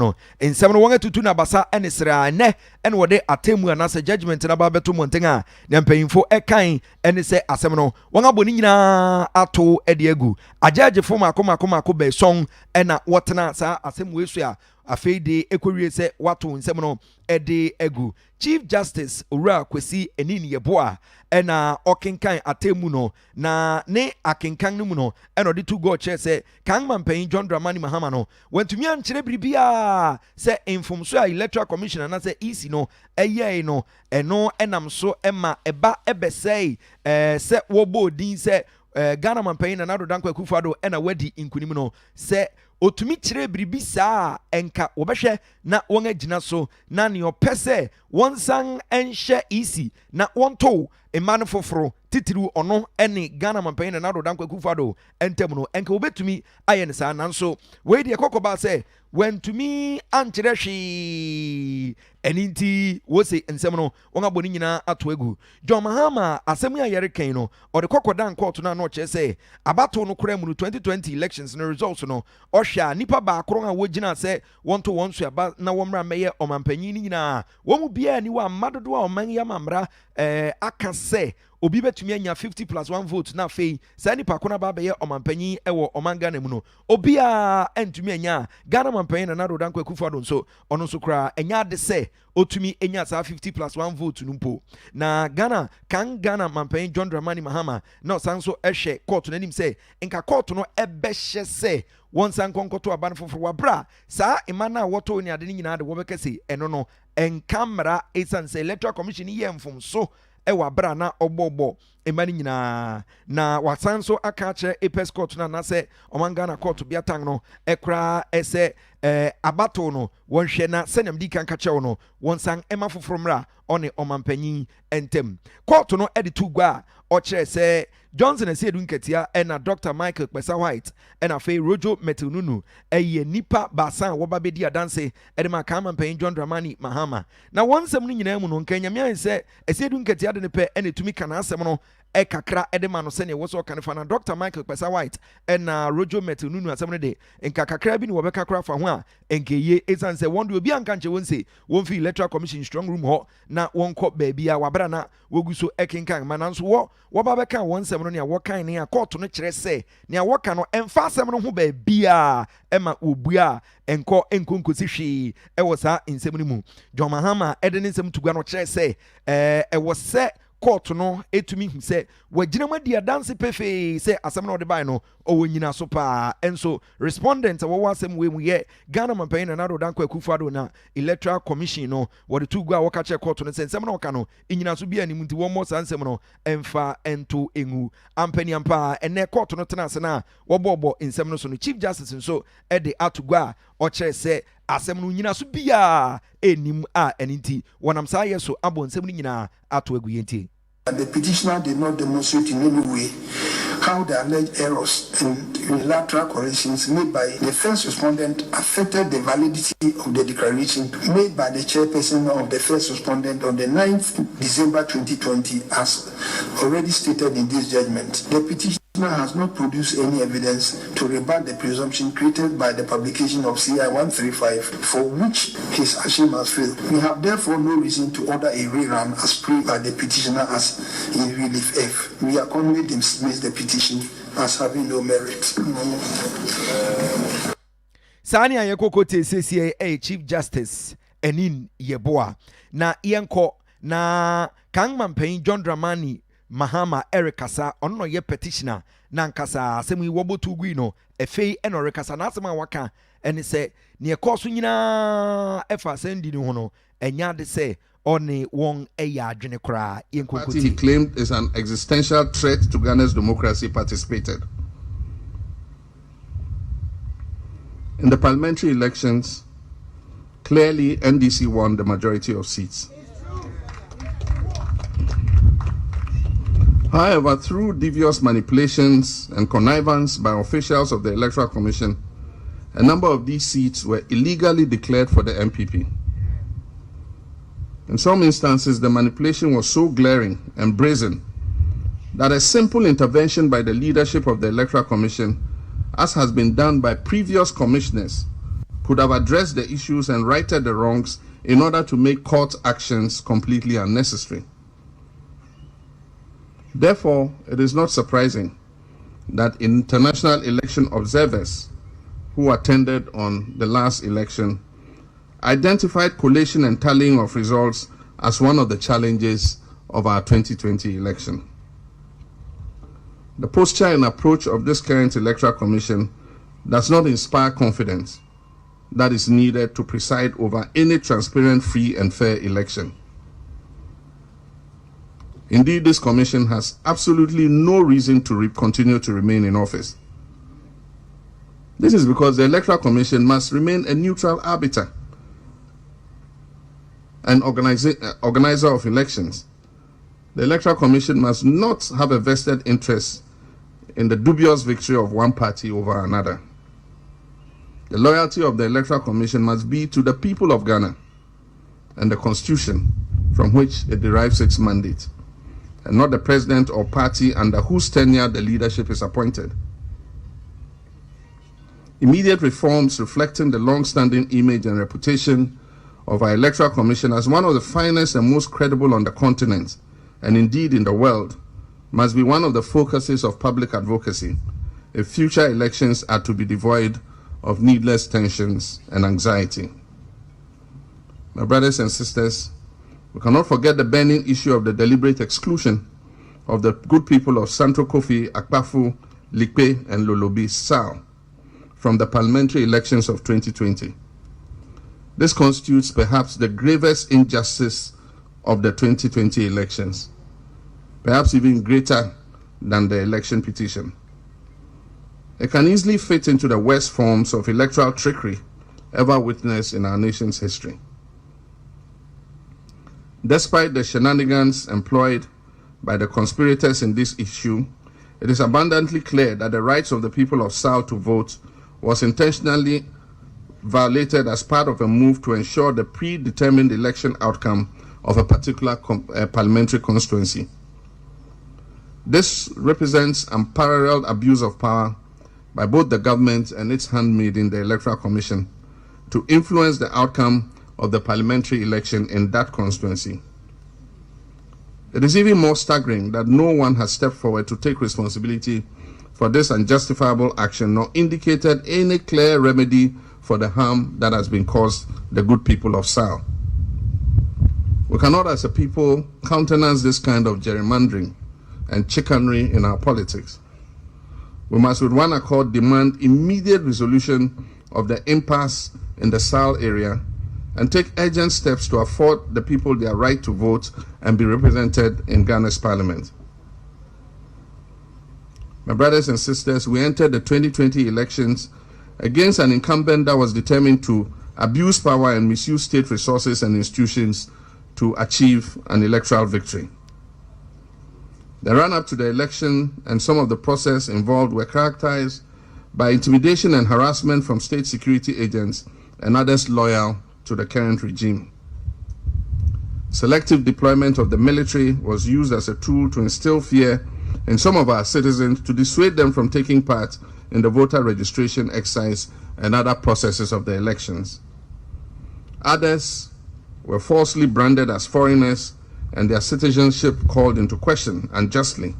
no in some one to na basa and isra ne and what they atemu and as a judgment na ba beto montenga na mpanyimfo ekan and say asem no won aboni nyina ato ede agu ajaje fo makoma be song and na wotena sa asem we so a afei de ekwowie se wato nsem no ede agu Chief Justice Owura Kwesi Enini Yeboa ena okenkan atemu no na ne akenkan no mu no ena ode to go che se kan mampan John Dramani Mahama no wantumi ankyere biribia se infomso a Electoral Commission na se EC no eye no eno enam so ema eba ebesei se wobo din se Ghana mampan na Nado Danko Akufo-Addo ena wadi inkunim no se otumi kyerɛ biribi saa enka wobɛhwɛ na wɔn agina so na ne opese wɔnsan enhye EC na wɔnto emane foforo titiri ono ene Ghana mampan na Nado Danko Akufo-Addo entem no enka wobetumi ayɛ ne saa nanso we de kokoba sɛ wantumi ankyerɛ hwee eninti wose ensem no wɔn abɔ ne nyina ato agu John Mahama asɛm ya yɛre kan no ɔde kokodan court na no kyerɛ sɛ abato no kora mu 2020 elections no results no ɔhwɛ nipa baakoro a wɔgyina sɛ wɔnto wɔn so aba na wɔmra mɛyɛ ɔmampanyin ni nyina wɔn mu bia ni wa amadodo a ɔman yɛ mamra aka sɛ obi betumi anya 50+1 vote na fei sa nipa kona ba bɛyɛ ɔmampanyin ɛwɔ ɔman Ghana mu no obi a entumi anya Ghana mampanyin na Nado Danko Akufo-Addo nso ɔno nso kora enya ade sɛ otumi enya sa 50+1 vote no mpo na Ghana mampanyin John Dramani Mahama na osan so ɛhwɛ court no anim sɛ nka court no ɛbɛhyɛ sɛ wonsan konkoto aban foforo wabra saa imana woto ni ade nyina de wobɛka sɛ ɛno no enkamera esan sɛ Electoral Commission yɛ mfom so ewa bra na obobo emani nyina na wasan so aka kyerɛ Apex Court na sɛ Ghana Court biatang no ekra ese abato no wonhwɛ na sɛnam di kan ka kyerɛ no wonsan ema foforo mra ɔne ɔmampanyin entem court no ede to gua ɔkyerɛ sɛ Johnson Asiedu Nketia ena Dr. Michael Kpesa White ena fe Rojo Metununu eye nipa basan woba bedi adanse ede ma kan mampanyin John Dramani Mahama na wonsem no nyina mu no nkanyamia sɛ Asiedu Nketia de ne pɛ ena tumi kana asɛm no kakra ede ma no sɛ ne woso kan fa na Dr. Michael Kpesa White ena Rojo Metununu asɛm no de nka kakra bi ne wobɛka kra fa ho a enkeye esan sɛ wonde obi anka nche wonse won fi Electoral Commission strong room ho na wonkɔ baabi a wabra na woguso ekenkan mananso wo ba bɛka wonsem no ne a wokan ne a court no kyerɛ sɛ ne a woka no emfa asɛm no ho baabi a ema obua enko nkonkosi hwee ɛwɔ saa nsɛm no mu John Mahama ede ne nsɛm tugua no kyerɛ sɛ ɛwɔ sɛ court no etumi hu sɛ wagyina ma dia dance pefe sɛ asɛm no de bai no ɔwɔ nyina so pa enso respondent wɔwɔ asɛm we mu yɛ Ghana mampanyin na Nado Danko Akufo-Addo na Electoral Commission no wɔde to gua wɔka kyerɛ court no sɛ nsɛm no wɔka no nyina so bia anim nti wɔn mo saa nsɛm no emfa ento engu ampani ampa ene court no tena ase na wɔbɔbɔ nsɛm no so no Chief Justice nso ɛde ato gua ɔkyerɛ sɛ asɛm no nyina so bia enim a eninti wɔnam saa yɛ so abɔ nsɛm no nyina ato agu yɛntie. The petitioner did not demonstrate in any way how the alleged errors and unilateral corrections made by the first respondent affected the validity of the declaration made by the chairperson of the first respondent on the 9th December 2020 as already stated in this judgment. The petitioner has not produced any evidence to rebut the presumption created by the publication of CI 135 for which his action must fail. We have therefore no reason to order a rerun as prayed by the petitioner as in relief F. We accordingly dismiss the petition as having no merit. Sani ayeko te CCA Chief Justice Enin Yeboa na yenko na kan mampanyin John Dramani Mahama Erikasa ono ye petitioner na nkasa asɛm yi wobotu gui no efei eno rekasa na asɛm a waka ene sɛ ne ekoso nyina efa sendi ni ho no enya de sɛ one won eya adwene kra yenkonkoti he claimed is an existential threat to Ghana's democracy participated in the parliamentary elections. Clearly NDC won the majority of seats. However, through devious manipulations and connivance by officials of the Electoral Commission, a number of these seats were illegally declared for the MPP. In some instances, the manipulation was so glaring and brazen that a simple intervention by the leadership of the Electoral Commission, as has been done by previous commissioners, could have addressed the issues and righted the wrongs in order to make court actions completely unnecessary. Therefore, it is not surprising that international election observers who attended on the last election identified collation and tallying of results as one of the challenges of our 2020 election. The posture and approach of this current Electoral Commission does not inspire confidence that is needed to preside over any transparent, free, and fair election. Indeed, this commission has absolutely no reason to continue to remain in office. This is because the Electoral Commission must remain a neutral arbiter and organizer of elections. The Electoral Commission must not have a vested interest in the dubious victory of one party over another. The loyalty of the Electoral Commission must be to the people of Ghana and the Constitution from which it derives its mandate, and not the president or party under whose tenure the leadership is appointed. Immediate reforms reflecting the long-standing image and reputation of our Electoral Commission as one of the finest and most credible on the continent, and indeed in the world, must be one of the focuses of public advocacy if future elections are to be devoid of needless tensions and anxiety. My brothers and sisters, we cannot forget the burning issue of the deliberate exclusion of the good people of Santo Kofi, Akpafu, Likpe, and Lolobi Sao from the parliamentary elections of 2020. This constitutes perhaps the gravest injustice of the 2020 elections, perhaps even greater than the election petition. It can easily fit into the worst forms of electoral trickery ever witnessed in our nation's history. Despite the shenanigans employed by the conspirators in this issue, it is abundantly clear that the rights of the people of Sao to vote was intentionally violated as part of a move to ensure the predetermined election outcome of a particular parliamentary constituency. This represents unparalleled abuse of power by both the government and its handmaiden, the Electoral Commission, to influence the outcome of the parliamentary election in that constituency. It is even more staggering that no one has stepped forward to take responsibility for this unjustifiable action, nor indicated any clear remedy for the harm that has been caused the good people of Sao. We cannot as a people countenance this kind of gerrymandering and chicanery in our politics. We must with one accord demand immediate resolution of the impasse in the Sao area and take urgent steps to afford the people their right to vote and be represented in Ghana's parliament. My brothers and sisters, we entered the 2020 elections against an incumbent that was determined to abuse power and misuse state resources and institutions to achieve an electoral victory. The run-up to the election and some of the process involved were characterized by intimidation and harassment from state security agents and others loyal to the current regime. Selective deployment of the military was used as a tool to instill fear in some of our citizens to dissuade them from taking part in the voter registration exercise and other processes of the elections. Others were falsely branded as foreigners and their citizenship called into question unjustly.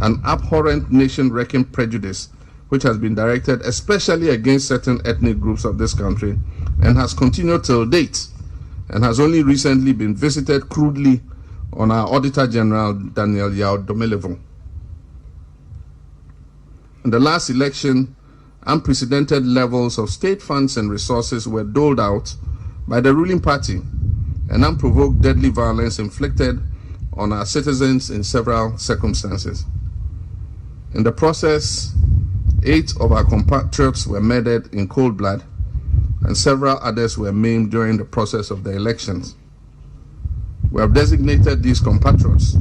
An abhorrent nation-wrecking prejudice which has been directed especially against certain ethnic groups of this country and has continued till date and has only recently been visited crudely on our Auditor General, Daniel Yao Domelevo. In the last election, unprecedented levels of state funds and resources were doled out by the ruling party, and unprovoked deadly violence inflicted on our citizens in several circumstances. In the process, 8 of our compatriots were murdered in cold blood, and several others were maimed during the process of the elections. We have designated these compatriots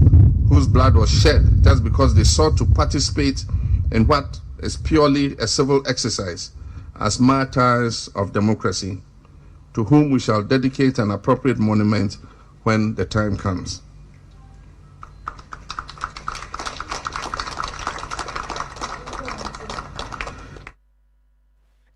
whose blood was shed just because they sought to participate in what is purely a civil exercise as martyrs of democracy, to whom we shall dedicate an appropriate monument when the time comes.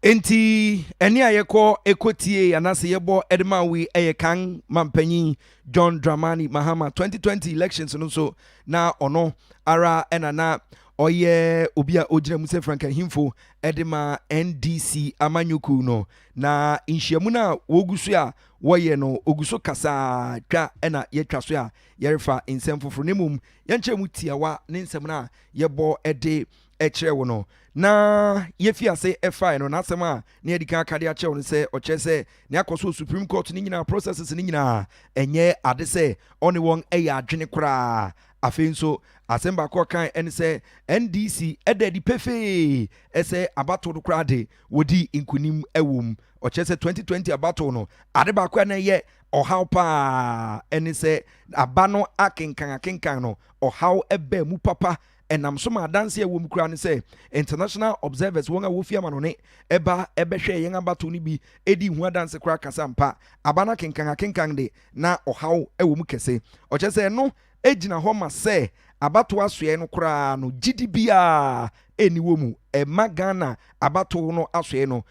enti eni ayeko ekotie anase yebo edema we kan mampanyi John Dramani Mahama 2020 elections no so na ono ara enana oye obia ojina muse Frank Himfo edema NDC amanyuku no na nhyiamu na wogusu a woye no oguso kasa twa ena yetwa so a yerefa nsem foforo nemum yenche mu tiawa ne nsem na yebo ede ekire wo no na yefi ase efa no na asema na edika akade a chewo no se oche se ne akoso Supreme Court ni nyina processes ni nyina enye ade se one won eya adwene kura afi nso asemba ko kan en se NDC ededi pefe ese abato do kura de wodi inkunim ewum oche se 2020 abato no ade ba ko na ye ohaw pa en se abano akenkan no ohaw ebe mu papa enam so ma dance e wom kura ne se international observers won a wofia ma no ne eba ebehwe yen abato ni bi edi hu dance kura kasampa abana kenkan de na ohaw ewom kese oche se no ejina ho ma se abato asoe no kura no gidibia eniwo mu Magana abato no asoe no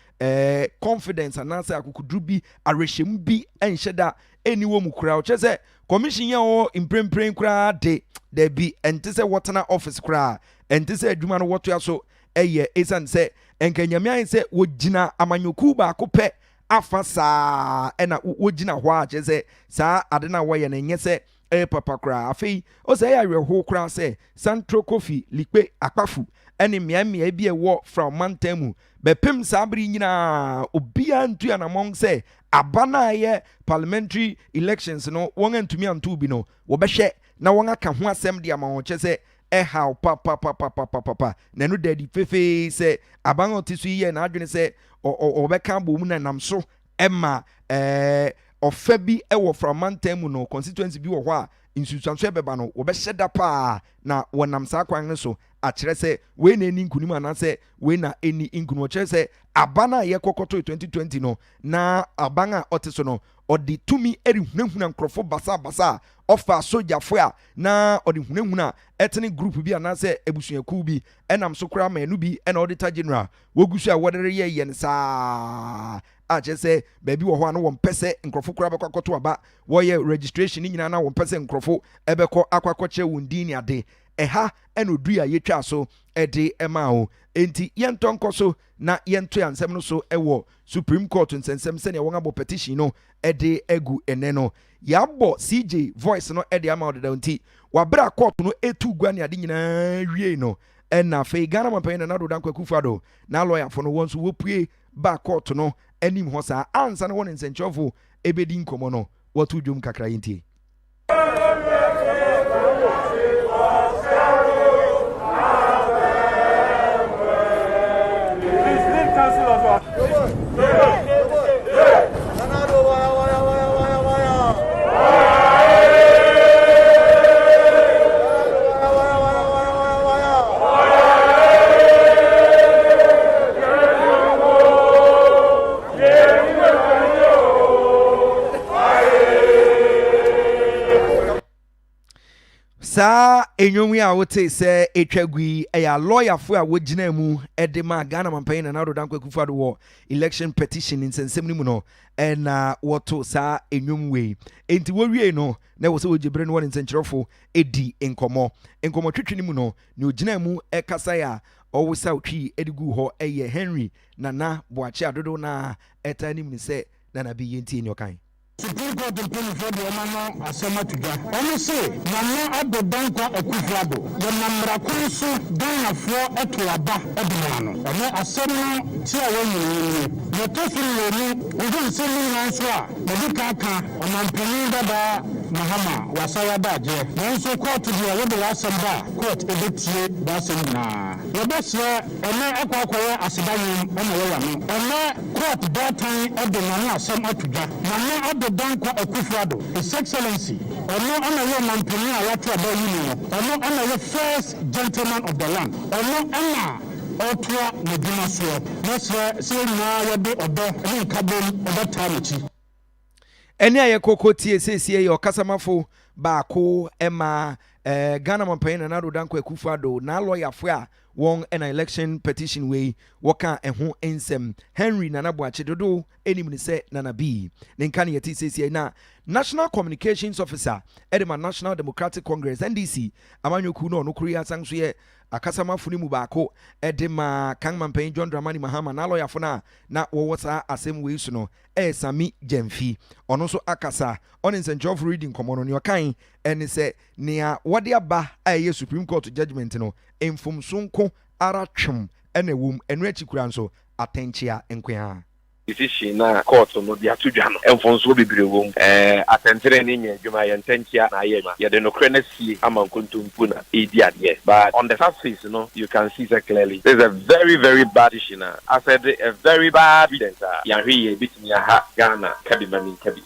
confidence anase akukudru bi arehjem bi enhyeda eniwo mu kura oche se commission ye o imprempren kura de bi ente se wotana office kura ente se adwuma no woto aso eye esan se enkanyamia se wogina amanyoku ba akopɛ afa saa ena wogina hɔ a che se saa ade na wo ye na nye se papa kura afei o se ya reho kura se Santro Kofi likpe akpafu ene miamia bi ewo from mantamu bepem sabri nyina obia ntu anamong se abana ye parliamentary elections no won antumi antu bi no wo behwe na won aka ho asem de ama won che se how papa na no daddy fefe se aban otisu ye na adwene se obeka bomu na nam so emma ofa bi ewo from mantamu no constituency bi wo ho a insusanso ebeba no wo behye da pa na wonam sa kwan ne so a kire se we na eni nkunim anase we na eni nkunu kire se abana ye kokoto 2020 no na abanga otiso no odi tumi eri hunahuna nkrofo basa ofa sojafo a na odi hunahuna etene group bi anase ebusuaku bi enam so kra manu bi ena auditor general wogusu a wodere ye nsa a che se baby wo ho ano won pese nkrofo kra bekwakoto aba wo ye registration ni nyina na won pese nkrofo ebekọ akwakoche wundi ni ade eha eno du ya yetwa so ede ema o enti yentonko so na yento yansem no so ewo Supreme Court nsensem se ne won abo petition no ede egu ene no yabo CJ voice no ede ama odeda nti wabra court no etu gwa ne ade nyina wie no ena fe Ghana mapen na do dankwa kufado na lawyer for no won so wopue ba court no anim ho sa ansa no won nsenchofo ebedi nkomo no watu dwum kakra yintie. Sa enyomi a wote se etwagui eya lawyer fo a wogina mu edema Ghana mampain na do dankwa kufado wo election petition insensem ni mu no na woto sa enyomwe enti wowie no na wo se wogibre no won nsenkyerofo edi enkomo twetwe ni mu no ne ogina mu ekasa ya owo sa otwi edigu ho eye Henry nana boache adodo na etani mu se nana bi yenti ni okan Supreme Court in Penifred, Omano, Asema to Jack. Only say, Nana at the Danko Okufrado, the Namrakunsu, Dana for Etuaba, Abronomaa. And then Asema, Tia, the Kofi, we don't say me answer, the Bukaka, Omampinida, Mahama, Wasaya Baje. Then so called to the last court, a bit, that's in the best year, and then Aqua, Asibayim, and the Wayam. And then court that time of the Nana, some to Jack. Nana at the Danko Okufrado, His Excellency, or no honor Mampania, Yatra Union, or no honor first gentleman of the land, or no honor. Otua Medina Swap. That's say now be odo any carbon odo time. Eni aye koko tie sesie yo kasamafo ba ko ema Ghana mampain na do dankwa Akufo-Addo na lawyer fo a won an election petition way waka eho ensem Henry Nana Boache dodo enim ni se Nana B nenka ne yeti sesi na National Communications Officer edema National Democratic Congress NDC amanyoku no no kuri asangso ye akasama funi mu baako edema Kangman Pen John Dramani Mahama na lawyer fona na wo sa asem we so no Sami Jemfi ono so akasa on in St. Geoff reading komono ne okan ene se nea wode aba aye Supreme Court judgment no emfomsonko ara twem ene wom enu akikura nso atenchia enkwea decision na court no dia tudwa no emfonso bibire wom atentere ni nya dwuma ye ntenchia na ye ma ye de no krena sie ama nkontompu na edi ade but on the surface you can see that clearly there's a very bad decision. I said a very bad evidence ya hwe bitimi ha Ghana kabi mami kabi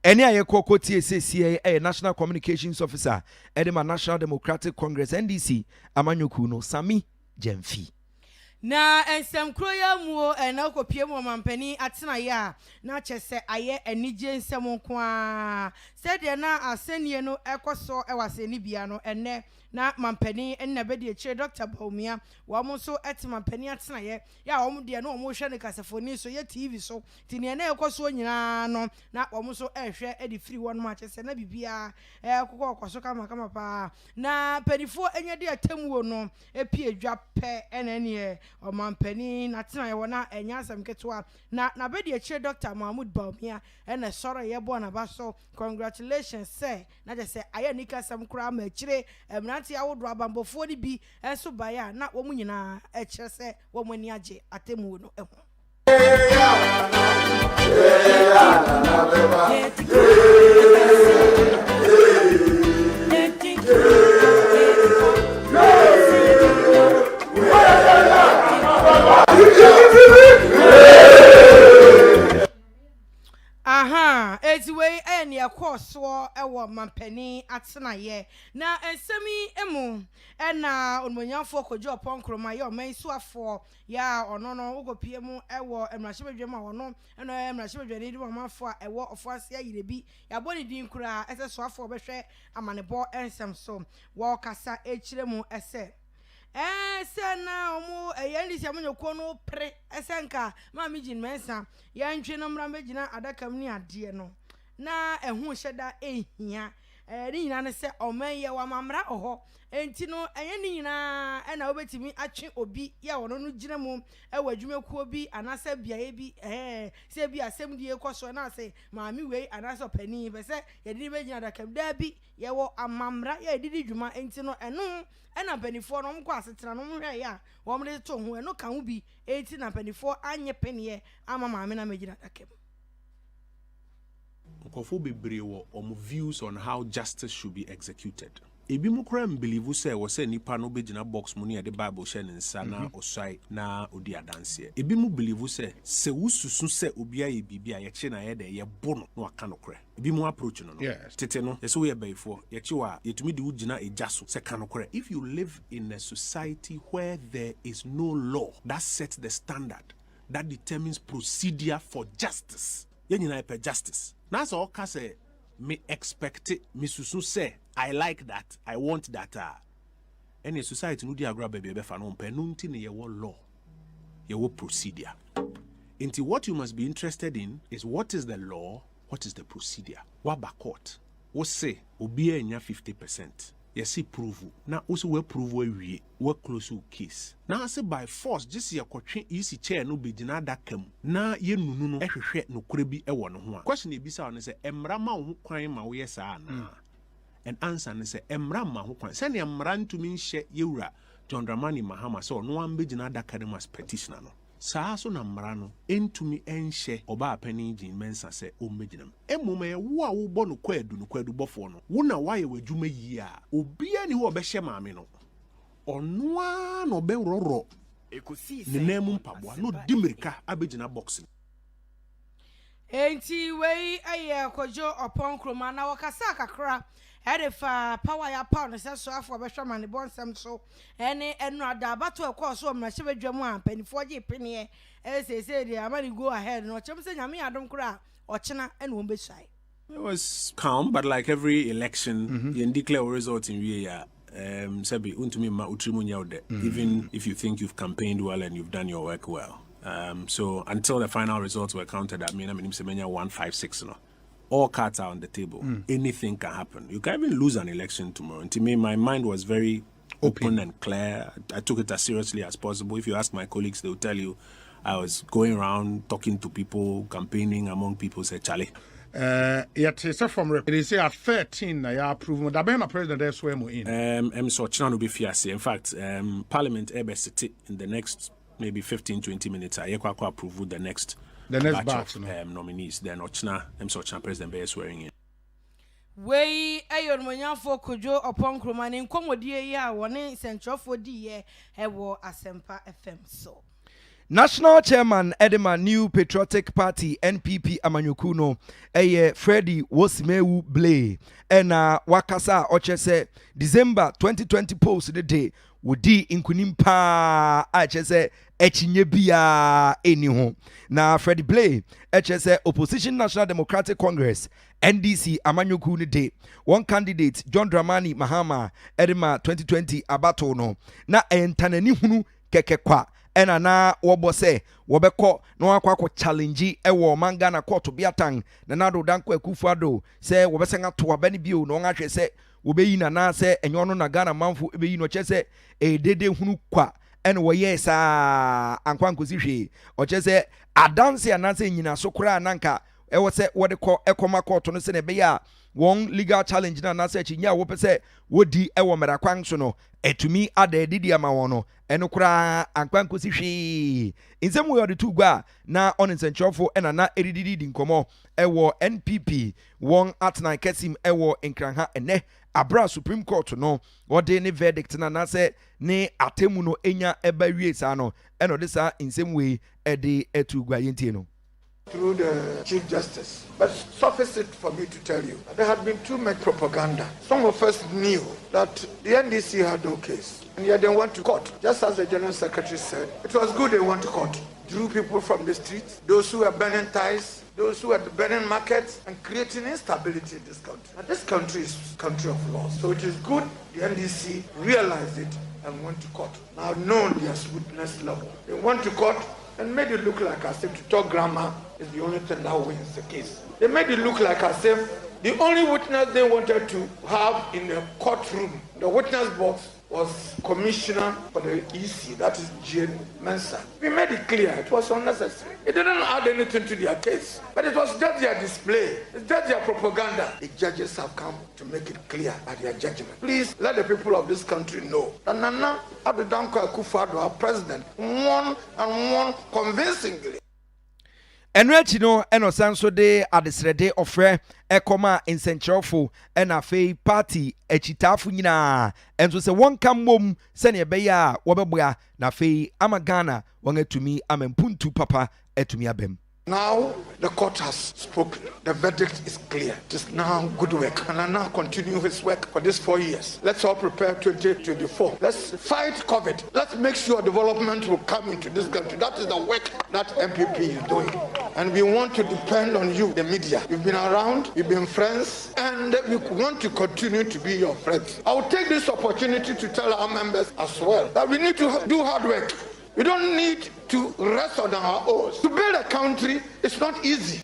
eni aye kokko TSCA National Communications Officer edema National Democratic Congress NDC amanyoku no Sami Jemfi na ensem kroya mu na Okyeame mu mampani atena ya na chese aye anije nsem nko a said na asenie no ekoso ewaseni bia no enne na mampani enna bedi eche Dr. Baumia wa mo so mampani atena ye ya wo mo de no mo hwe ne kasafoni so ye TV so tini na ekoso nyina no na wo mo so ehwe edi free one ma chese na bibia kokko kama pa na pedifo enye de atemwo no epie dwa pe enene o mampani na tena ye wona enya asam ketwa na bedi eche Dr. Mahmoud Baumia ena soro ye bo na baso congratulations say na je say aye nika sam kura ma chire emranti awodo abambofo ni bi enso baya na wo munyina ekire se wo mani age atemu no eho Way any a course war ewo mampani atena ye na ensemi emu ena onmonya fo kojo opon kroma ye o men so afo ya ono no Okyeame ewo emrahibedwem a ono eno emrahibedwem ni mamafo a ewo ofo ase ayirebi ya boni din kura ese so afo behwe amanebo ensem so wo kasa echire mu ese na omo eyandi sia monyoko no pre esenka ma mijin mensa ya ntwe no mra megina adakam ni ade no na ehu hyeda ehia ni nyina ne se omenye wa mamra oho enti no enye ni nyina na obetimi atwe obi ya wono no gina mu ewadwumaku obi anase biaye bi se bi asem die ekoso na se maami wei anase opani be se yedi begina adakam da bi ye wo amamra ya edidi dwuma enti no eno na panifo no mko asetena no mhwe ya wo mde to ho eno kan bi enti na panifo anye penie ama maami na megina adakam Kofi bebre wo views on how justice should be executed. Ebi mu kra believe say wo say nipa no begina box mu ne de Bible share nsa na osai na odi adanse. Ebi mu believe say se wususu se obi aye bibia ye che na ye de ye bo no na aka no kra. Ebi mu approach no. Tete no ye so we bayfo ye che wa yetumi de ugina ejaso se ka no kra. If you live in a society where there is no law that sets the standard that determines procedure for justice, ye nyina pe justice. Na so ka say me expect it, me susu say I like that, I want that. Any society no di agra baby be fa no mpe no nti ne ye wo law, ye wo procedure. Into what you must be interested in is what is the law, what is the procedure. What ba court? Wo say obi anya 50%. Yes, see prove. Now also we prove we close to case. Now say by force just ye kwatwe isi chair no be gina dakam. Na ye nunu no ehwehwe no korebi e wo no ho a. Question e bisa on say emra ma ho kwan ma wo yes na. And answer ne say emra ma ho kwan. Say ne emra ntumi nhye yewura John Dramani Mahama so no wan be gina dakam as petitioner no. Saa so na mmara no entumi enhye oba apani gin mensa se o meginam emuma wo a wo bɔ no kwadu bɔfo no wo na waye wadwuma yi a obi ani ho obɛhye maame no ɔno a no bɛrɔrɔ ekosi ne namu mpaboa no dimirika abegina boxing enti wei aye kojo opon kroma na wakasa kakra Edefa power ya pound se so afọ behwe mane bonsam so ene enu adabato ekọ so mrahibedwam a panifo je pene say dey amani go ahead no chem se nyame adom kra ochena ene won be shai. It was calm, but like every election, you declare a result in we Sebi, untumi ma utrimunya ode. Even if you think you've campaigned well and you've done your work well. So until the final results were counted, I mean, 156, no. All cards are on the table. Anything can happen. You can even lose an election tomorrow. And to me, my mind was very open and clear. I took it as seriously as possible. If you ask my colleagues, they'll tell you I was going around talking to people, campaigning among people, say, Charlie. Yet it's from it is at 13. I approve. The Bema president there swear more in. So China will be fiancé. In fact, Parliament in the next maybe 15-20 minutes. I approve the next batch of nominees. Then Ochina, China president be swearing in. Wey ayon monyafo kojo opon kromane nkomodie ya woni centrofo di ye ewo Asempa FM so. National Chairman Edema New Patriotic Party NPP Amanyukuno Freddie Wosimewu Blay ena wakasa ochese December 2020 post the day wodi inkunimpa achese echinye bia eni ho na Freddie Blay echese Opposition National Democratic Congress NDC Amanyuku ni day one candidate John Dramani Mahama Edema 2020 abato no na entanani hunu kekekwa ena na wobo se wobeko na wakwa challenge ewo manga na court biatang na nado danko Akufo-Addo se wobesenga to abani bio no ngahwe se wobeyi na se enyono na Ghana manfo ebeyi no chese dede hunu kwa ene woye sa ankwankosi hwe o chese adanse anase nyina sokora nanka ewo se wode ko ekoma court no se ne be ya won legal challenge na nasa chinya wo pese wodi ewo merakwan so no etumi adedidi ama wono eno kura ankwankosi hwe insem we ode tugwa na on nsenchofo ena na edididi nkomo ewo NPP won atnan kesim ewo nkranha ene abra Supreme Court no wode ne verdict na nasa ne atemu no enya eba wie sa no eno de sa insem we ede etugwa yentie no through the Chief Justice. But suffice it for me to tell you, there had been too much propaganda. Some of us knew that the NDC had no case, and yet they went to court. Just as the General Secretary said, it was good they went to court. Drew people from the streets, those who were burning ties, those who were burning markets, and creating instability in this country. And this country is a country of laws. So it is good the NDC realized it and went to court. Now known their smoothness level. They went to court and made it look like as if to talk grammar is the only thing that wins the case. They made it look like as if the only witness they wanted to have in the courtroom, the witness box, was Commissioner for the EC, that is Jane Mensah. We made it clear it was unnecessary. It didn't add anything to their case, but it was just their display, it's just their propaganda. The judges have come to make it clear at their judgment. Please let the people of this country know that Nana Danko Akufo-Addo, our president, won and won convincingly. Enrechi no eno sanso de adesrede ofre ekoma insenchofo ena fei party echitafu nyina enso se wonka mom se ne be ya wobeboa na fei amagana wangatumi amempuntu papa etumi abem. Now the court has spoken. The verdict is clear. It is now good work. And I now continue his work for these 4 years. Let's all prepare 2024. Let's fight COVID. Let's make sure development will come into this country. That is the work that MPP is doing. And we want to depend on you, the media. You've been around, you've been friends, and we want to continue to be your friends. I will take this opportunity to tell our members as well that we need to do hard work. We don't need to rest on our oars. To build a country, it's not easy.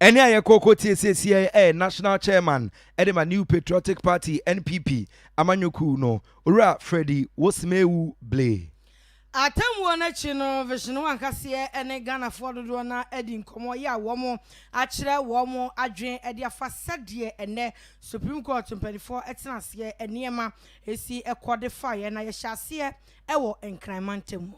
Eni aye koko TCCA National Chairman Edema New Patriotic Party NPP Amanyuku no Ura Freddie Wosimewu Blay. Atemwo na chi no VISION1 kase ene Ghana fododo na edi nkomo ya womo akire womo adwen edi afa sade ene Supreme Court 24 etenase eniema esi ekode fire na ye hyase ewo enkranmantem.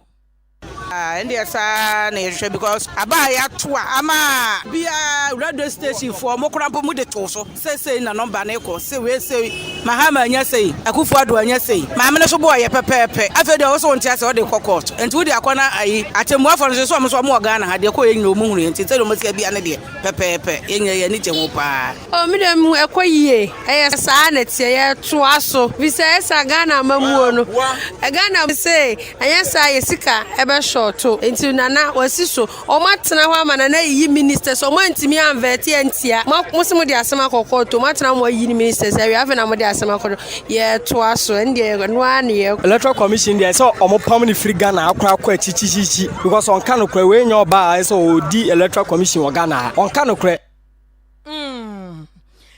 India sa na yehwe because aba ya to ama bia radio station for mokrampo mu de to so say na number na ko say we say Mahama anya say Akufo-Addo anya say maame no so boy ye pepepe afa de wo so ntia say o de court enti wo de akona ayi atemmuafo no so mo Ghana ha de ko ye nyina omuhuru enti say mo sia bia na de pepepe enya ye ni gye pa o mi de mu ekoyie e sa na tie ye to aso vi say sa Ghana mamuo no Ghana say anya sa ye sika ebe sho sɔɔto nti nana wasi so ɔma tena hɔ ama nana yi ministers ɔma ntimi anvɛte antia mo se mo de asɛm akɔkɔ to ma tena mo yi ministers awi afa na mo de asɛm akɔdo yɛ to aso ndɛ no ani yɛ electoral commission dey so ɔmo pam ni free Ghana akɔ achichichi because on kan okra we nya oba so odi electoral commission wɔ Ghana on kan okra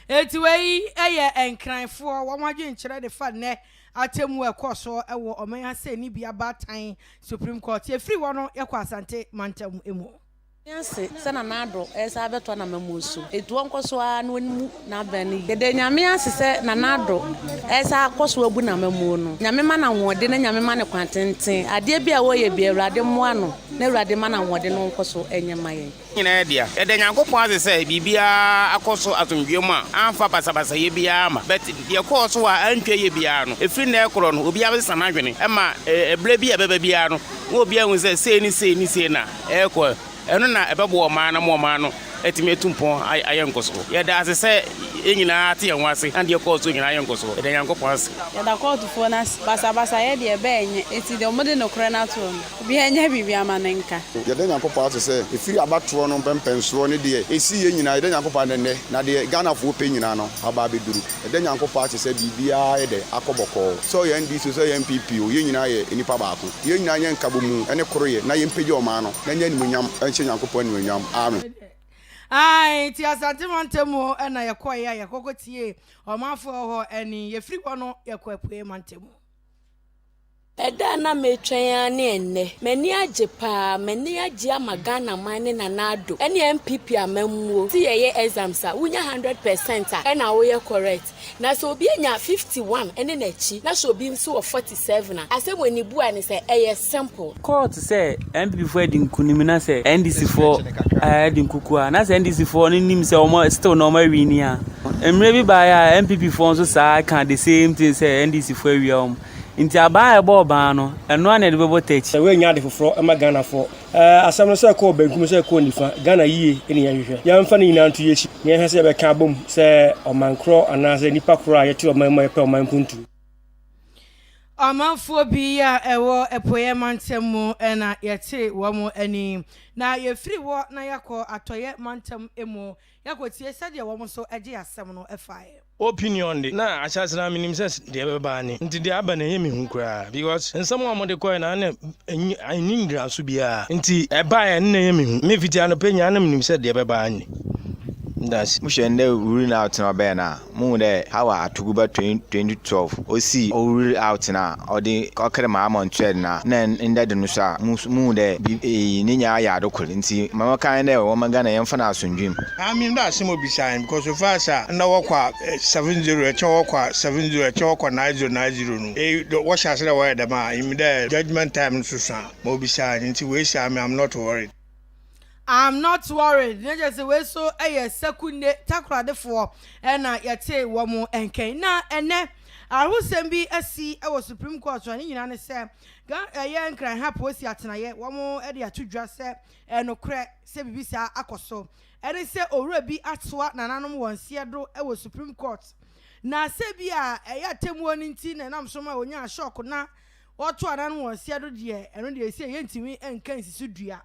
eti wei eye enkranfo wo madwe nkyerɛ de fa ne atemu ekoso ewo omanya se ni bia batan Supreme Court e free wono yakɔ asante mantam emu Yanse sana nado esa abeto na mamusu etu onkoso a no nimu na bani dede nyame ase se na nado esa akoso abu na mamu no nyame ma na wode na nyame ma ne kwantenten ade bia wo ye bia Awurade mo ano na Awurade ma na wode no onkoso enyemaye nyina dia ede nyankopon ase se bibia akoso atomdwem a amfa basabasa ye bia ma but de koso a antwa ye bia no efiri na ekoro no obi abesa na dwene ema eble bia beba bia no wo bia hu se se na ekọ eno na ebebo ma na mo ma no etime tumpon ayenkoso ye da ase se enyina ate yan wase and ye koso nyina ayenkoso e da yankopon ase ye da court for na basa ye de be enye eti de omode no kra na to no bi enye bibia ma nenka ye da yankopon ase se efiri abato no pempenso ne de esi ye nyina ye da yankopon ne na de Ghana fo pe nyina no aba be duru ye da yankopon ase se bibia ye de akoboko so ye NDC so ye MPP o ye nyina ye enipa baako ye nyina ye nkabomu ene koroye na ye mpege o ma no na nya nimunyam enche yankopon nimunyam amen ai ti asante mantemu na yakoya yakokotie omafo ho eni ye free wono yakopue mantemu Eda na metwen ane enne mani age pa mani age amagana mane na nado ene MPP amamuo ti ye exams a wunya 100% a na wo ye correct na so obi enya 51 ene na chi na so obi nso 47 a asem ani bu ane se eye simple court say MPP for di nkunim na say NDC for di nkukua na say NDC for ni nim say omo still no ma wini a emre bi ba ya MPP for nso sa can the same thing say NDC for wi Inti aba ebo ba no eno ane de bebo techi we nya de foforo ema Ghana fo asam no se ko bankum se ko nifa Ghana yie eni yanhwehwe ya mfa ni nyina nto yechi ne hwe se be ka bom se omankro ana se nipa kro a yete oman mo epe oman kuntu amanfo bi ya ewo epoye mantem na yete wo mo ani na ye free wo na yakọ atoye mantem emu yakotie sade wo mo so age asem no efae opinion de na achasina minim sense de be ba ni nti de aba na yemi hunkura because nsam wa mo de koy na na anyingra so bia nti eba ya na yemi me fiti ano penya na minim sense de be ba ni that's mushende uri na out na be na mu de hawa atuguba 2012 osi uri out na odi kokere ma amon trade na nda de no sha mu de ni nya ya adokol nti mama kan de wo magana yemfa na asundwim ami nda asimo bi shine because of fasa nda wokwa 70 eche wokwa 70 eche wokwa 90 no wo sha se wa de ma im de judgment time so sa mo bi shine nti we sha me I'm not worried. I'm not worried. Ne just we so sekunde takradefo na yete wo mo enken na ene ahusem bi asi e wo Supreme Court ani nyina ne se ye nkran ha posi atenaye wo mo e de atudwa se enokre se bibisa akoso ene se owura bi atoa nananom wonse do e wo Supreme Court na se bi a ya temu oni nti na nam so ma onya shock na woto ananom wonse do de eno de se ye ntimi enkan sisudua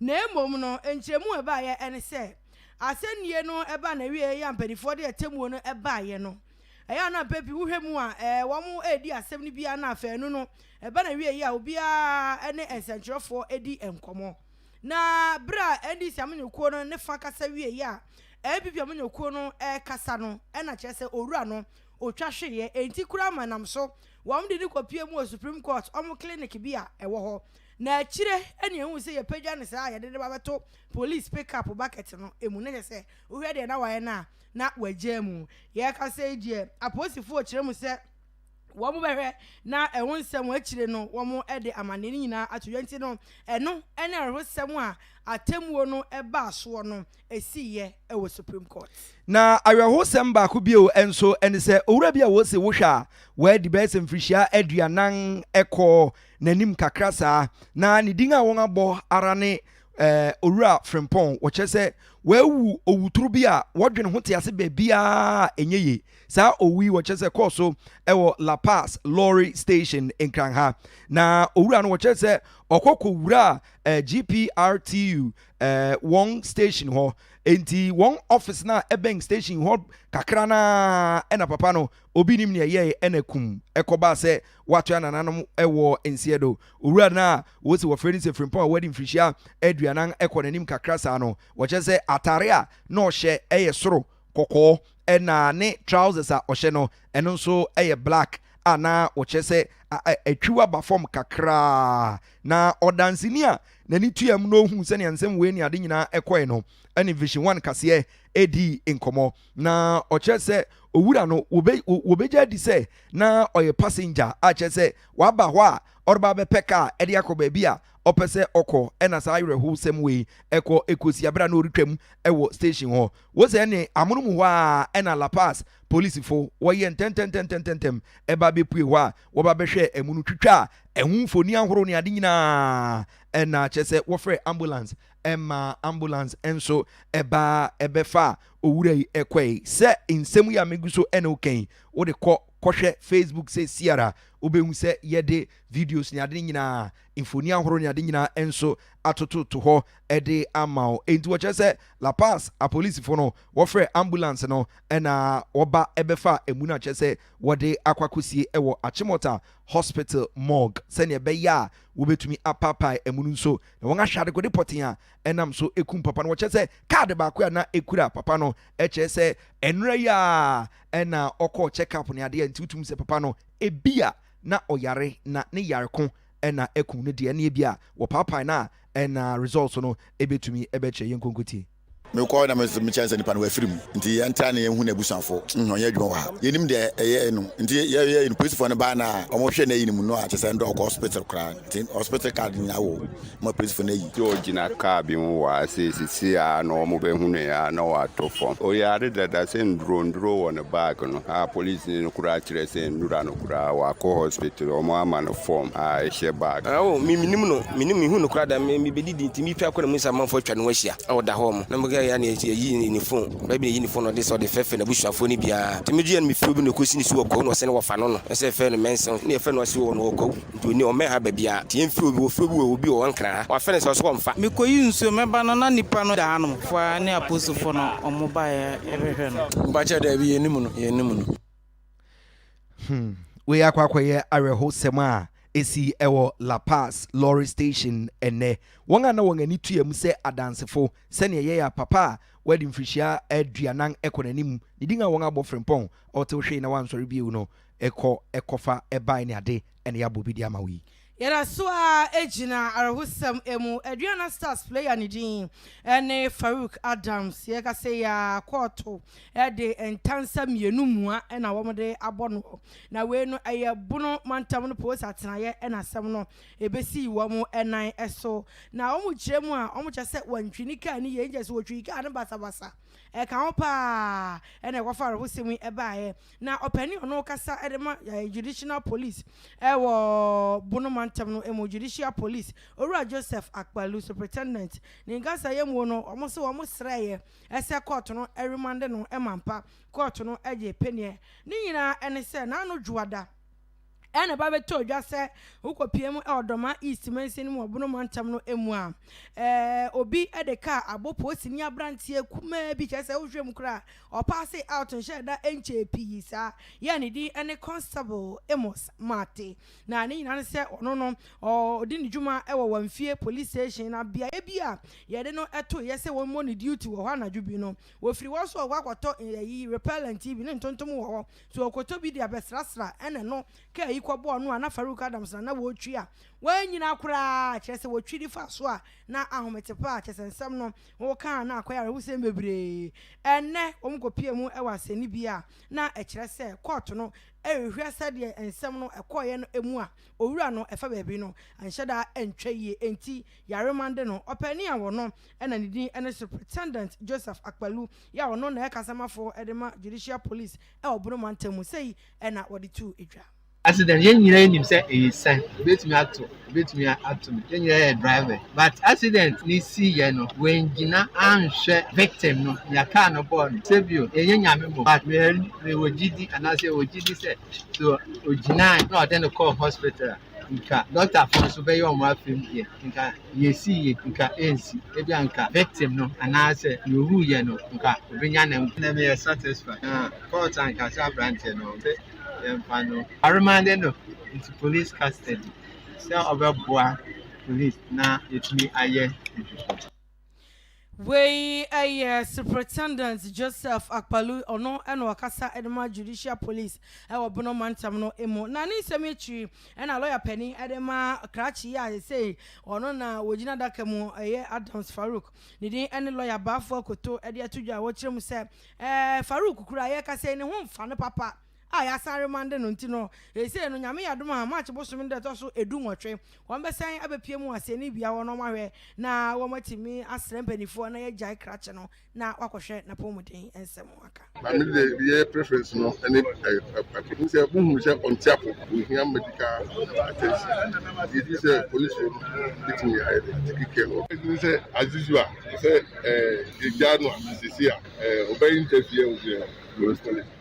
na emom no enchemu eba ye ene se asenie no eba na wie ya mpanifo de atemu no eba ye no eya na pepi wuhwemu a wo mo edi asem ni bia na afa enu no eba na wie ya obi a ene ensentrofo edi enkomo na bra endi siamenyokuo no ne fa kasa wie ya epipi amenyokuo no kasa no na chese owura no otwa hweye enti kura manam so wo mo de kopie mu Supreme Court omo clinic bia ewo ho na chire eni ehu se ye pagya ne sa ye de ba beto police pick up bucket no emu ne se ohwe de na waye na wagyamu ye ka se die aposifo chire mu se wo mo behwe na ehu nsem achire no wo mo de amane nyina atoyanti no eno ene ehu sem a atemuo no eba so no esiye ewo Supreme Court na aweho sem ba ko bio enso ene se owura bia wo se wo hwa wa di be sem frihia aduanan eko nanim kakrasa na ne dinga won abo ara ne owura Frimpong wɔkyɛ sɛ wawu owuturu bi a wɔdwene ho te ase baabiaa ɛnyɛ ye saa owi wɔkyɛ sɛ kɔɔ so ɛwɔ La Paz lorry station nkranha na owura no wɔkyɛ sɛ ɔkɔkɔ wura GPRTU wɔn station hɔ enti wɔn office na ɛbɛn station hɔ kakra na ɛna papa no obi nim ne ɛyɛ ɛna kum ɛkɔba sɛ wato anananom ɛwɔ nsiedo owura na wɔsi wɔfrɛ ni sɛ Frimpong a wɔde mfirihyia aduanan ɛkɔ n'anim kakra saa no wɔkyɛ sɛ atare a na ɔhyɛ ɛyɛ soro kɔkɔɔ ɛna ne trousers a ɔhyɛ no ɛno nso ɛyɛ black a na wɔkyɛ sɛ atwiwa ba fam kakra na ɔdansini a n'ani tuam no hu sɛ ne nsɛm wei ne ade nyinaa ɛkɔɛ no ɛne VISION1 kaseɛ edi nkɔmɔ na ɔkyɛ sɛ owura no wobɛgya di sɛ na ɔyɛ passenger a kyɛ sɛ waba hɔ a ɔreba bɛpɛ kaa ɛde akɔ baabi a ɔpɛ sɛ ɔkɔ ɛna saa awerɛho sɛm wei ɛkɔ ekosi abera na ɔretwam ɛwɔ station hɔ wɔsɛ ne amono mu hɔ a ɛna La Paz polisifo wɔyɛ ntɛntɛntɛntɛntɛm ɛba bɛpue hɔ a wɔba bɛhwɛ ɛmu no twitwa a ɛho mfoni ahorow ne ade nyinaa ɛna kyɛ sɛ wɔfrɛ ambulance ɛma ambulance ɛnso ɛba ɛbɛfa owura yi ɛkɔe sɛ nsɛm yi a megu so ɛna okɛn wode kɔhwɛ Facebook sɛ siara wobɛhu sɛ yɛde videos ne ade nyinaa mfoni ahorow ne ade nyinaa ɛnso atototo hɔ ɛde ama wo enti wɔkyerɛ sɛ La Paz apolisifo no wɔfrɛ ambulance no ɛna wɔba ɛbɛfa emu no akyerɛ sɛ wɔde akwakosie ɛwɔ Achimota hospital morgue sɛnea ɛbɛyɛ a wobɛtumi apapae emu no nso na wɔn ahwɛ ade kɔde pɔten a ɛnam so ekum papa no wɔkyerɛ sɛ kaade baako a na ekura papa no ɛkyerɛ sɛ ɛnura yi a ɛna ɔkɔ check up ne adeɛ nti wotum sɛ papa no ebia na ɔyare na ne yareko ɛna ekum ne deɛ ne ebia wɔpapae na ɛna results no ebetumi ɛbɛkyerɛ yɛn konkotie me call na me chance nipa no afiri mu nti yɛntra ne yɛhu na abusafo ɔnyɛ adwuma wɔ ha yɛnim deɛ ɛyɛ no nti yɛ policefoɔ no baa na ɔmo hwɛ na yi mu no a kyɛ sɛ ndo ɔkɔ hospital kra nti hospital card nya wo ma policefoɔ na yi ti ɔgyina car bi mu wɔ ase sisi a na ɔmo bɛhu ne ya na wato fam ɔyare dada sɛ nduro wɔ ne bag no a police no kura kyerɛ sɛ ndura no kura wakɔ hospital ɔmo ama no form a ɛhyɛ bag minim hu no kura da me bedidi nti mi twa kɔ na mu sa manfo twa no wahyia ɔwɔ da hɔ mo na ya na yi ni phone baby ni phone no this all the fefe na busuafo ni bia timi gye na mi fio bi no kosi ni so wɔ no se ne wɔfa no no ɛsɛ fe no mensen ne fe no se wɔ no wɔkɔ nti ni o me ha ba bia ti enfio bi wɔ obi wɔ nkra wa fe ne so wɔmfa me koyi nsuo meba no na nipa no da no fa ne aposofo no ɔmo ba ya ɛbɛhwɛ no ba che da bi yenimu no we akwakoye areho sema esi ewo La Paz lorry station ene wonga na wonga ni tuam se adansefo se ne ye ya papa wadi mfrishia aduanan ekonanim didinga wonga bo Frimpong ote hwe na wansori biu no ekofa ebai ne ade ene ya bobi dia mawi yɛra so a egyina arahusam emu aduana stars player ne din ene Farouk Adams yɛka sɛ ya kɔɔto ɛde ntansa mienu mua ɛna wɔmde abɔ no na we no ɛyɛ bono mantam no post atenaye ɛna asɛm no ebesi wɔn ɛnan ɛso na wɔn kyerɛ mu a wɔn kyerɛ sɛ wɔntwini ka ne yɛ sɛ wɔtwi ka ne basabasa ɛka ho pa ɛna ɛkɔfa arahusam ɛbaeɛ na ɔpani ɔno kasa ɛde ma judicial police ɛwɔ bono no emo judicial police Owura Joseph Akpalu superintendent ni ngasa yemu no omo se omo sreye ese court no remand no emampa court no eje penie ni nyina ene se na no dwuada ene ba beto odwa se ukopiem e odoma east mensin mu obono mantam no emu a obi edeka abopo sini abrantie kuma bi che se wohwem kra o pass out nche da NJP sa ye ne di ene constable Amos Mate na ne nyina se ono no odi ne dwuma e wo wamfie police station na bia e bia ye de no eto ye se won mo ne duty wo ho anadwo bi no wo firi wo so wo akwato yi repellent bi ne ntontom wo so okoto bi dia besrasra ene no ka ikɔbɔ no ana Farouk Adams na wɔtwi a wɔanyina kora kyerɛ sɛ wɔtwi di fa so a na ahomete pa kyerɛ sɛ nsɛm no wɔka na akɔyare wo sɛm bebree ɛnɛ ɔmkɔpie mu ɛwɔ asɛni bi a na ɛkyerɛ sɛ court no ɛhwɛ sɛ deɛ nsɛm no ɛkɔyɛ no emu a owura no ɛfa baabi no anhyɛ da ɛntwa yie enti yaremande no ɔpani a wɔ no ɛna ne din ɛne superintendent Joseph Akpalu ya wɔ no na ɛkasamafo ɛde ma judicial police ɛwɔ Bono mantam mu sei ɛna wɔde tu edwa accident yen nyina nim say e sign betumi ato me yen nyina driver but accident ni si ye no when gina anhwe victim no ya car no born sebio yen nyame mo but me wogidi and I say wogidi say so ogina no then call hospital nka doctor for so be your mo afem here nka yesi ye nka ensi ebi anka victim no and I say you who ye no nka obenya na me satisfied court anka sa branch no I reminded no into police custody. Sell over boy police now it's me aye. We Superintendent Joseph Akpalu ono eno wakasa edema judicial police Abronomaa ntam no emo na ni semechi ena lawyer penny edema krachi ya say ono na wojina daka mu Adams Farouk ni din ene lawyer bafo koto ede atudwa wo kire mu say Farouk kura ye ka say ne ho mfa ne papa ya san remande no ntino ese no nyame yadom a match bosom de to so edu nwotwe won be san abepie mu ase ni bia wono mahwe na wo matimi asrem panifo na ye jai krache no na wakohwe na pomuden ensem aka I mean the preference no any I think say who say on tap we hear medical attention it is a police it me I take care of it say as usual say the jano this year obey interfere with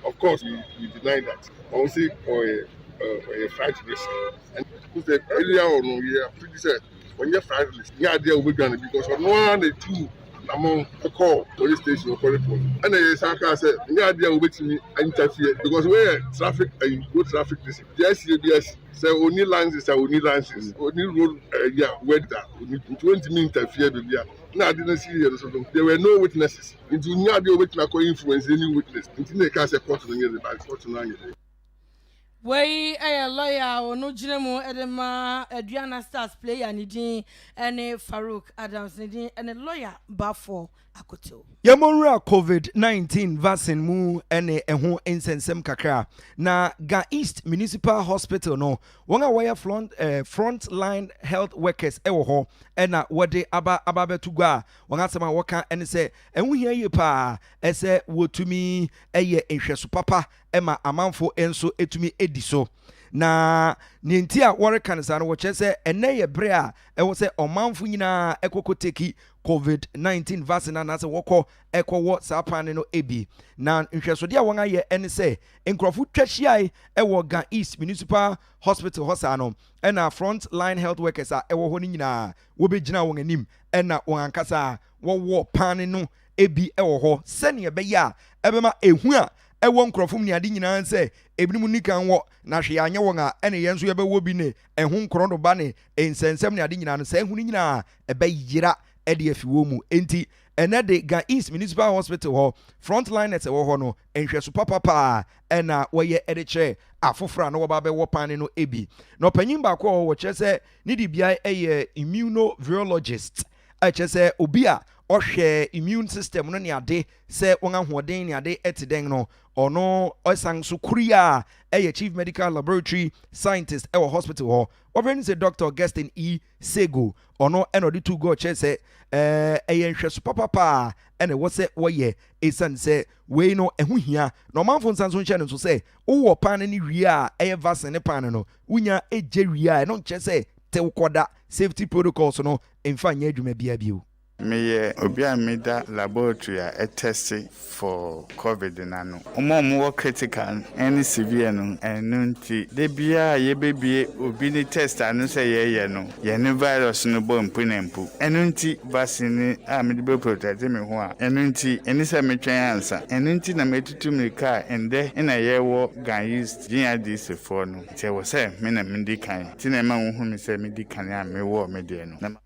of course we deny that also for a flight risk and because earlier on we are pretty said when you flight risk yeah there we going because on one the two among the call police station or police and the Saka said yeah there we me interfere because we traffic and go traffic this yes say only lances only road yeah weather 20 minutes interfere with yeah no, I didn't see it. So there were no witnesses. Into now the witness could influence any witness. Into the case of court in the back, we a lawyer or no general edema Adriana Stars player Nidin and Farouk Adams Nidin and a lawyer Bafo Akoto. Yamora COVID-19 vaccine mu ene eho insensem kakra na Ga East Municipal Hospital no wonga wire front line health workers ewo ho ena wode ababetugwa wonga sema woka ene se enhu hia ye pa ese wotumi eye nhweso papa ema amanfo enso etumi ediso na ninti a wore kansa no wo chese ene ye bre a ewo se omanfo nyina ekokoteki COVID-19 vaccine na se woko ekowo sapane no ebi na nhwesode a won aye ene se nkrofo twahyiai ewo Ga East Municipal Hospital hosano ena front line health workers a ewo ho ni nyina wo begina won anim ena won ankasa wo pane no ebi ewo ho sene be ya ebema ehu a ewo nkrofo ni ade nyina nse ebinim nikan wo na hwe anya won a ene yenso ye be wo bi ne ehu nkro do ba ne ensensem ni ade nyina no se ehu ni nyina ebe yira ede afiwo mu enti ene de Ga East Municipal Hospital ho frontliners wo ho no enhweso papa ena wo ye ede che afofra no wo ba be wo pan no ebi no panyin ba ko wo che se ni di bia eye immunovirologist a che se obi a ohwe immune system no ne ade se won ahoden ne ade etiden no ono osan so kuria eye chief medical laboratory scientist e hospital ho over say Dr. Augustine E. Sego ono enodi to go che se eye nhweso papa ene wo se wo ye esan se we no ehu hia no manfo nsanso nche no so se wo pan ni wie a eye vaccine pan no unya eje wie a no nche se te ukoda safety protocols no emfa nya adwuma bia bio me obi a meda laboratory a test for COVID nano omo critical any severe no enunti de bia ye bebie obi ni test anu say ye no ye ni virus no bo mpu enunti vaccine a me be protect me ho a enunti eni say me twen ansa enunti na metutu me ka ende na ye wo Ga East GIDC for no che wo say me na me di kan ti na ma wo hu me say me di kan a me wo me de no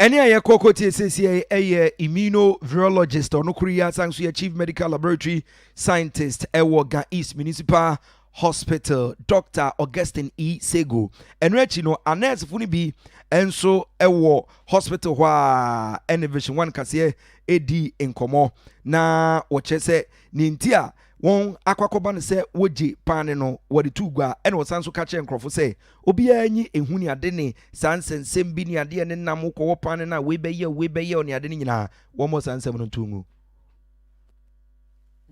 Any aye kokoti esesi eye immunovirologist ono kuriya sanso ye chief medical laboratory scientist ewo Ga East Municipal Hospital Dr. Augustine E. Sego enrechi no anes funi bi enso ewo hospital wa VISION1 kase edi enkomo na wo chese nintia won akwakoba ne se woji pane no wode tugwa ene wosanso ka che nkrofo se obi anyi ehuni ade ne sansensem bi ni ade ne nam ko wo pane na we beye oni ade ne nyina wo mo sansem no tungu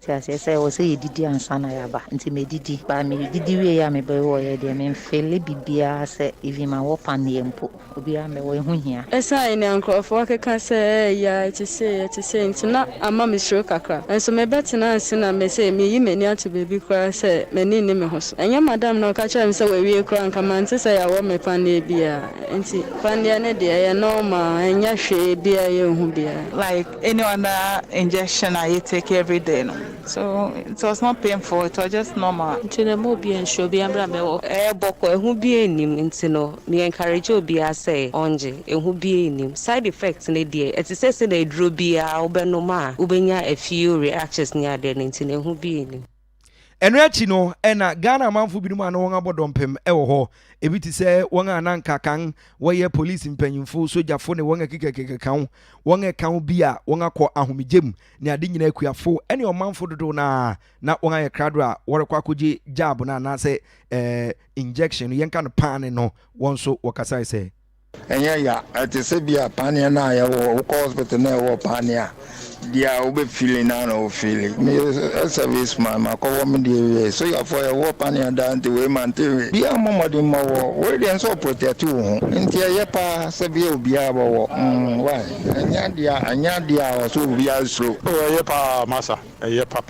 Tiase say o say didi ansa na yaba nti me didi ba me didi we ya me be wo ye de me mfele bibia say even ma wo pane mpo obi a me wo hu hia esa ine ankrofo keka say ya ti say nti na ama me shiro kakra enso me betina ansi na me say me yi mani ato bebi kwa say mani ni me ho so enya madam na ka kira me say we wie kra nka man say ya wo me pane bia nti pane ne de ya normal enya hwe bia ye hu bia like any other injection I take every day no. So it was not painful, it was just normal. Ntine mo bi ensho bi ambra me wo boko ehu bi enim ntino me encourage obi ase onje ehu bi enim side effects ne de it is say na edro bi a obenoma obenya a few reactions ne ade ntine ehu bi enim eno achi no ena Ghana manfo bi no ma no won abodompem ewo ho ebi ti se won ananka kan woye police mpanyimfo sojafo ne won akikekeke kan won kan bi a won akọ ahomegem ne ade nyina akuafo ene o manfo dodo na won aye krado a worekwa koje jab na se injection yenka no pan no won so wakasai se enya ya ate se bia pania na ya wo hospital na wo pania dia obe feeling na no feeling me service man ma ko me dey so ya for wo pania down the way man te bia momodi mo wo we dey so protect wo nti ye pa se bia obi a bo why anya dia so bia slow o ye pa masa ye pa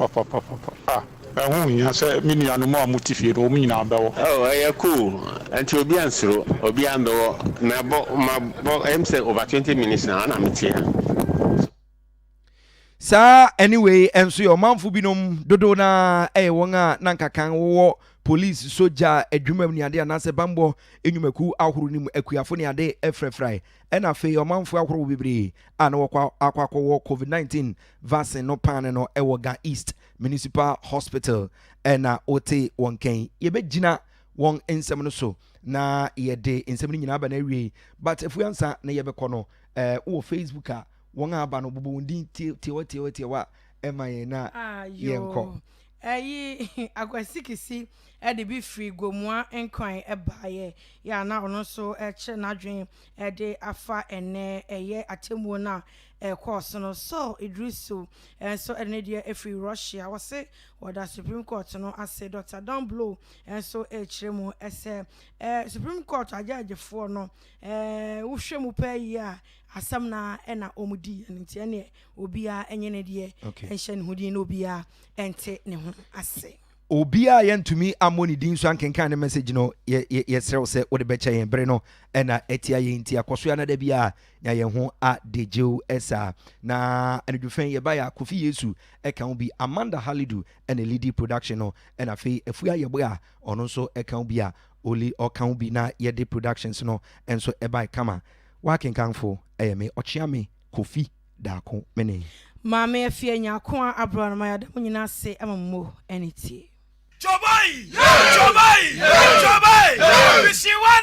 say mini anu mo mutifie do mi nyina bewo cool until obi ansro obi ambewo na bo say over 20 minutes na metia sa anyway enso your manfo binom dodo na won a nanka kan wo police soja adwumam ni ade na se bambo enyumaku ahoro nim akuafo ni ade efrefrai ena fe your manfo ahoro bibre ana wo akwakwo COVID-19 vaccine no pan no ewo Ga East Municipal Hospital ena ote wonken ye begina won ensem no so na ye de ensem ni nyina ba na wie but if we answer na ye bekọ no wo Facebook a won aba no bobo ndin tie ema ye na yenko agwasikisi de bi free gomua enkwan ebaye ya na ono so eche nadwen de afa ene eye atemuo na course no so idrisu so ene dia free Russia wase wada Supreme Court no ase Dr. Don Blow so echiremu ese Supreme Court ajajefo no wohwemu pa ya asam na ena omudi nti ene obia enye ne de enhye ne hodi na obia ente ne ho ase obia yentumi amoni din so ankenkan ne message no ye serew se wo de becha yen bre no ena etia ye nti akoso ya na da bia ya ye ho a dejeu esa na anedwufen ye ba ya Kofi Yesu ekan bi Amanda Halidu ena Lady Production no ena fe efua ye bo a ono so ekan bi a oli okan bi na ye de productions no enso eba kama wakenkanfo me Okyeame Kofi Darko mene Mama Afia nyako Abronomaa ya da nyina se amammo eniti Jobai! Jobai! Jobai! VISION1